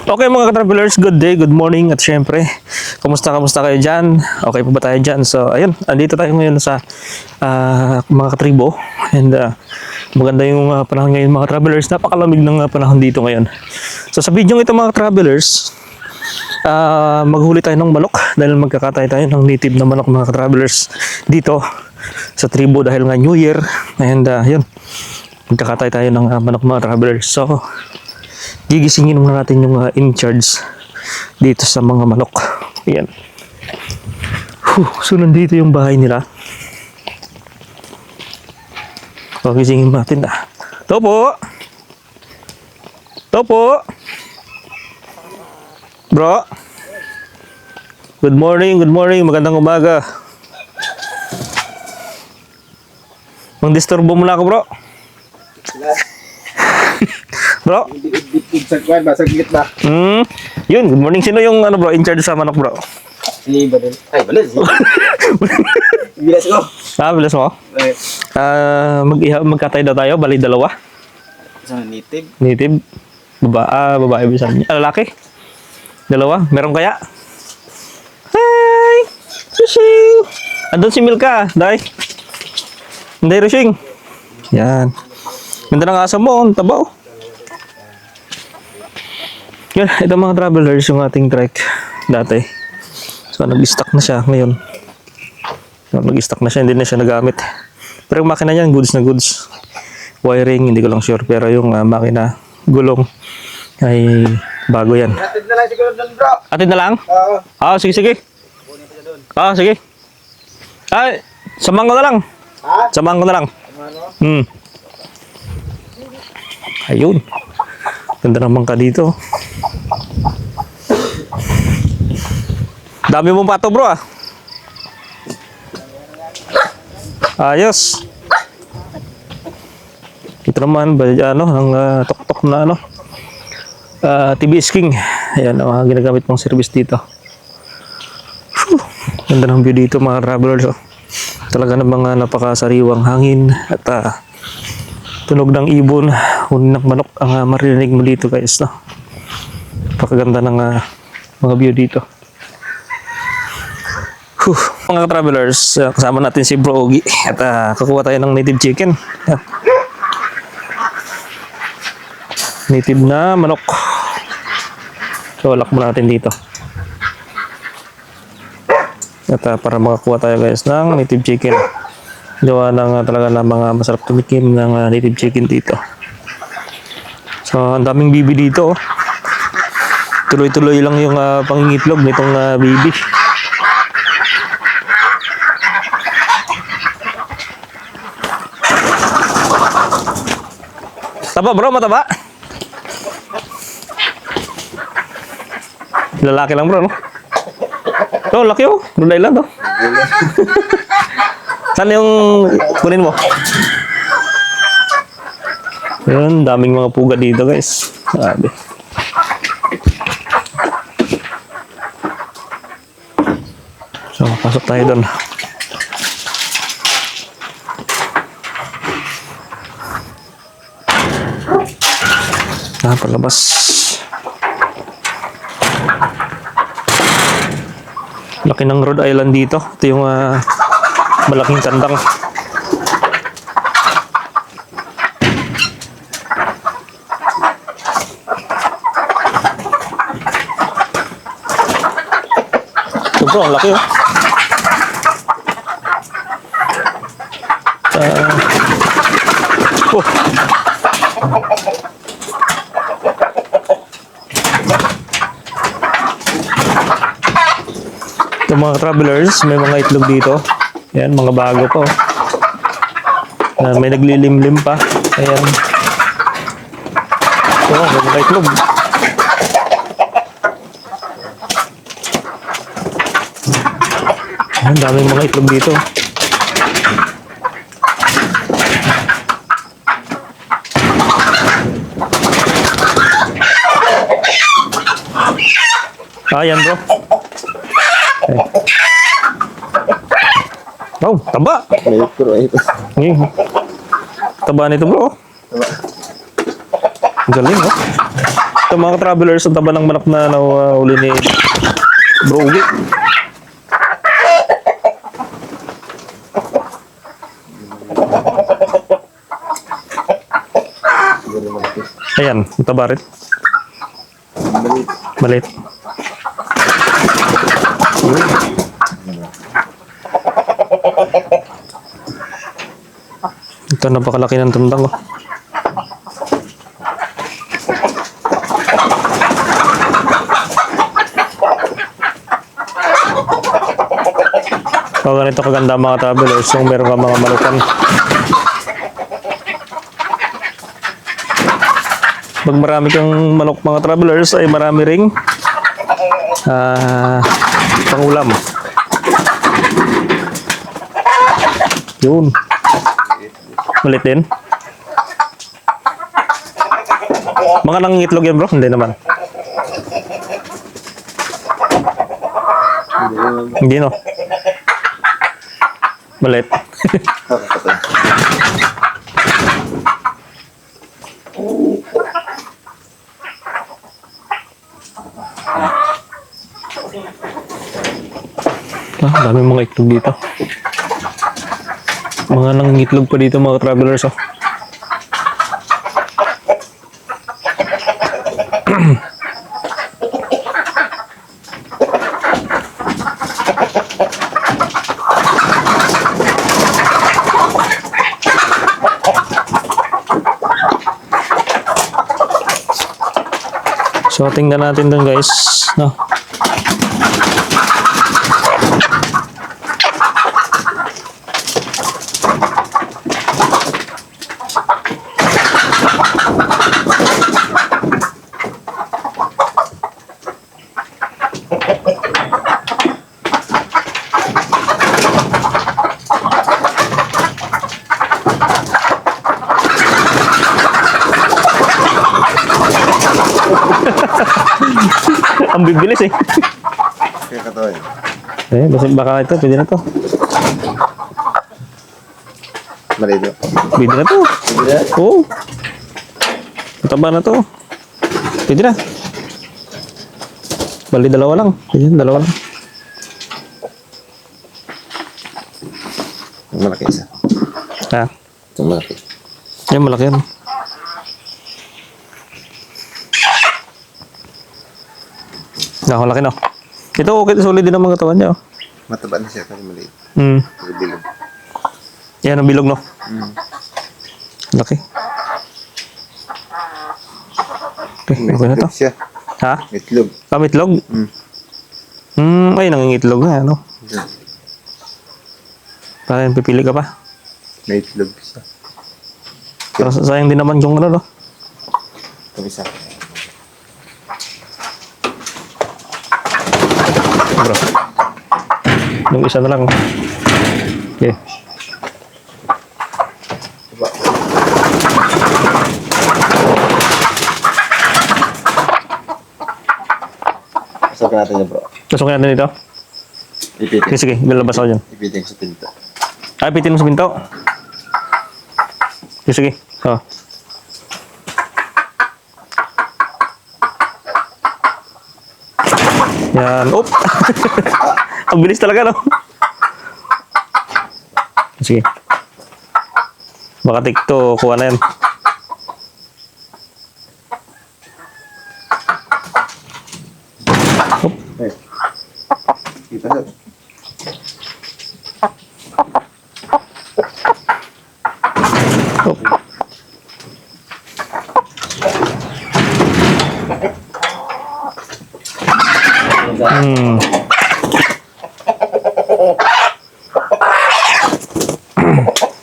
Okay mga ka-travelers, good day, good morning at syempre, kamusta kayo dyan? Okay pa ba tayo dyan? So ayun, andito tayo ngayon sa mga katribo and maganda yung panahon ngayon mga travelers. Napakalamig ng panahon dito ngayon. So sa video ito mga travelers, maghuli tayo ng manok dahil magkakatay tayo ng native na manok mga travelers dito sa tribo dahil nga New Year and yun, magkakatay tayo ng manok mga travelers. So gigisingin muna natin yung in charge dito sa mga manok. Ayan. So nandito yung bahay nila. So gisingin natin na. Topo! Topo! Bro! Good morning, magandang umaga. Mang-disturbo mo na ako bro. Bro? Saglit ba? Yun, good morning. Sino yung bro, in charge sa manok bro? Si Badal. Ay, Badal. Bilas ko. Bilas mo? Magkatay daw tayo, bali dalawa. Isang native. Native? Babae bisan. Lalaki? Dalawa? Meron kaya? Hi! Rushing! Andun si Milka, day. Hindi, Rushing. Yan. Ganda ng asa mo, ang tabaw. Yun, ito mga travelers yung ating trike dati. So nag-stock na siya ngayon. So, nag-stock na siya, hindi na siya nagamit. Pero yung makina niyan, goods na goods. Wiring, hindi ko lang sure. Pero yung makina, gulong, ay bago yan. Atid na lang siguro doon bro. Atid na lang? Oo. Sige. Sige. Ay, samahan ko na lang. Ha? Samahan ko na lang. Ano? Ayun. Ganda naman ka dito. Dami mong pato bro ah. Ayos. Ito naman ang tok-tok na TBS King. Ayan ang ginagamit mong service dito. Whew. Ganda ng view dito mga travelers. Oh. Talaga namang napakasariwang hangin at tunog ng ibon, huni ng manok ang maririnig mo dito guys. No? Napakaganda ng mga view dito. Mga travelers, kasama natin si Bro Ogie at kukuha tayo ng native chicken. Native na manok. So lock mo natin dito. At para makakuha tayo guys ng native chicken. Gawa ng talaga ng mga masarap tumikim ng native chicken dito. So ang daming bibi dito. Tuloy-tuloy lang yung pangingitlog nitong bibi. Taba bro, mataba. Lalaki lang bro, no? Oh, laki oh. Brunei lang to. Saan yung kunin mo? Yun, daming mga puga dito guys. Sabi. So, pasok tayo doon. Palabas. Laki ng Rhode Island dito. Ito yung malaking kandang. Ito bro, ang laki oh. Ito mga travelers, may mga itlog dito. Ayan, mga bago pa. May naglilimlim pa. Ayan. May mga itlog. Ayan, daming mga itlog dito. Ayan bro. Oh, taba. Taba nito bro. Galing oh. Ito mga travelers, ang taba ng manok na uli ni Bro Ugi. Ayan, ang taba rin. Malit. Ito, napakalaki ng tundang ko. So, ganito kaganda mga travelers kung meron ka mga malukan. Pag marami kang manok mga travelers ay marami ring pangulam. Yun. Malit din. Mga nangingitlog yan bro? Hindi naman. Hindi no. Malit. Dami mga itlog dito. Mga nangingitlog pa dito mga travelers oh. So tingnan natin dun guys, no. Ang bibilis eh. Kaya ka to eh. Baka ito, pwede na to. Malido. Pwede na to. Pwede na? Oo. Mataba na to. Pwede na. Bali, dalawa lang. Pwede na, dalawa lang. Ang malaki isa. Ha? Ang malaki. Yan, malaki yan. Laki no. Ito okay, solid din ang mga katawan niya. Oh. Mataba na siya kasi maliit. Kasi bilog. Yan ang bilog no. Laki. Okay, okay na to. Itlog siya. Ha? Itlog. Kamitlog? Ay, nangingitlog na, ano? Parang pipili ka pa. May itlog siya. Pero sayang din naman yung ano, no? Ito isa. Bro. Yung isa na lang. Okay. Pasok natin yun bro. Pasukin natin dito. Ipitin. Okay, sige. Lalabas ako dyan. Ipitin ko sa pinto. Ay, pitin mo sa pinto. Okay, sige. Oh. Yan. Oop! Ang bilis talaga, no? Sige. Baka tikto, kuha na yan. Oop. Eh. Kita sa. Oop.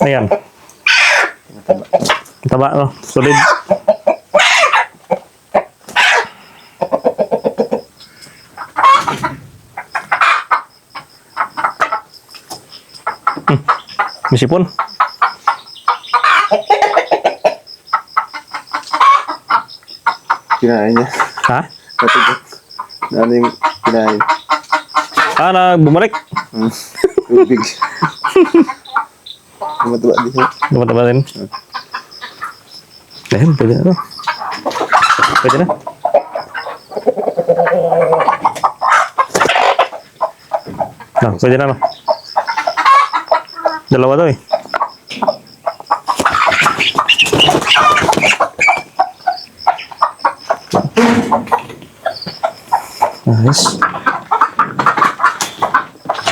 Ayan. Taba, no? Solid. May sipon. Kinain niya. Ha? Matigot. Ano yung kinain? Ah, bumalik. Ubig. Mataba din siya. Tumataba din. Ayun, pwede na to. Pwede na. Pwede na, no? Dalawa daw eh. Nice.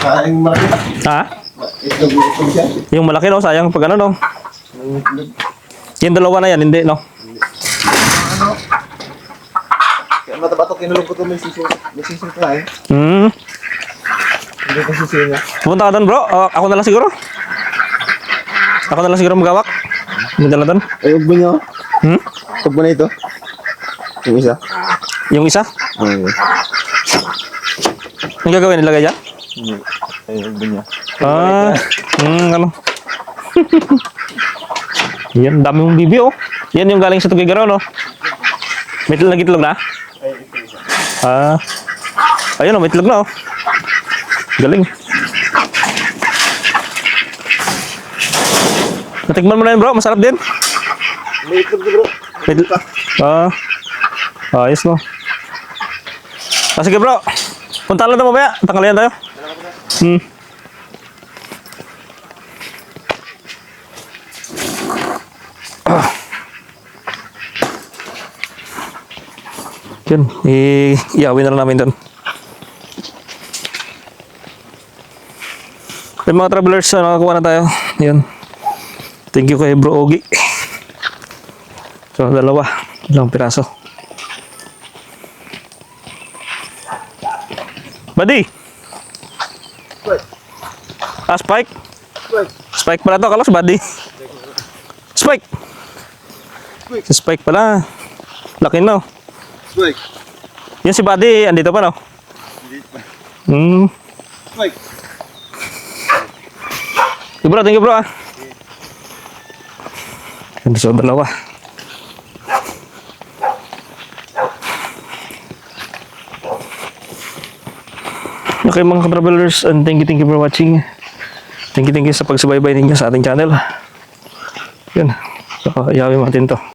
Kain malaki. Ha? Itlog siya. Yung malaki, no? Sayang pag ano, no? Yung dalawa na yan, hindi, no? Kaya mataba to, kinulog ko to may sisig. May sisig pa eh. Hmm. Hindi ko sisig niya. Pupunta ka doon, bro. Ako na lang siguro. Ako na lang siguro magawak. Hindi na lang doon. Ay, ugbo niyo. Hmm? Ugbo na ito. Yung isa. Yung isa? Ay, Ang gagawin, nilagay dyan? ay, ugbo niya. Ano? Yan, dami mong bibi, oh. Yan yung galing sa Tugigaraw, no? May itlog na? Ayun, oh, may itlog na, oh. Galing. Natikman mo na yun, bro. Masarap din. May itlog bro. May itlog. Ayos, no? Sige, bro. Punta lang na mamaya. Tanghalian tayo. Yun, iawin na lang namin doon. Yung mga travelers, nakakuha na tayo. Yun. Thank you kay Bro Ogi. So, dalawa. Ilang piraso. Buddy! Spike? Spike pala to. Kalos, buddy. Spike! Si Spike pala. Laki no. Spike. Yung si Buddy, andito pa no? Spike. Thank you bro ah. Ganda sa dalawa. Okay mga travelers, and thank you for watching. Thank you sa pagsubaybay ninyo sa ating channel. Yun. So, iyawin natin to.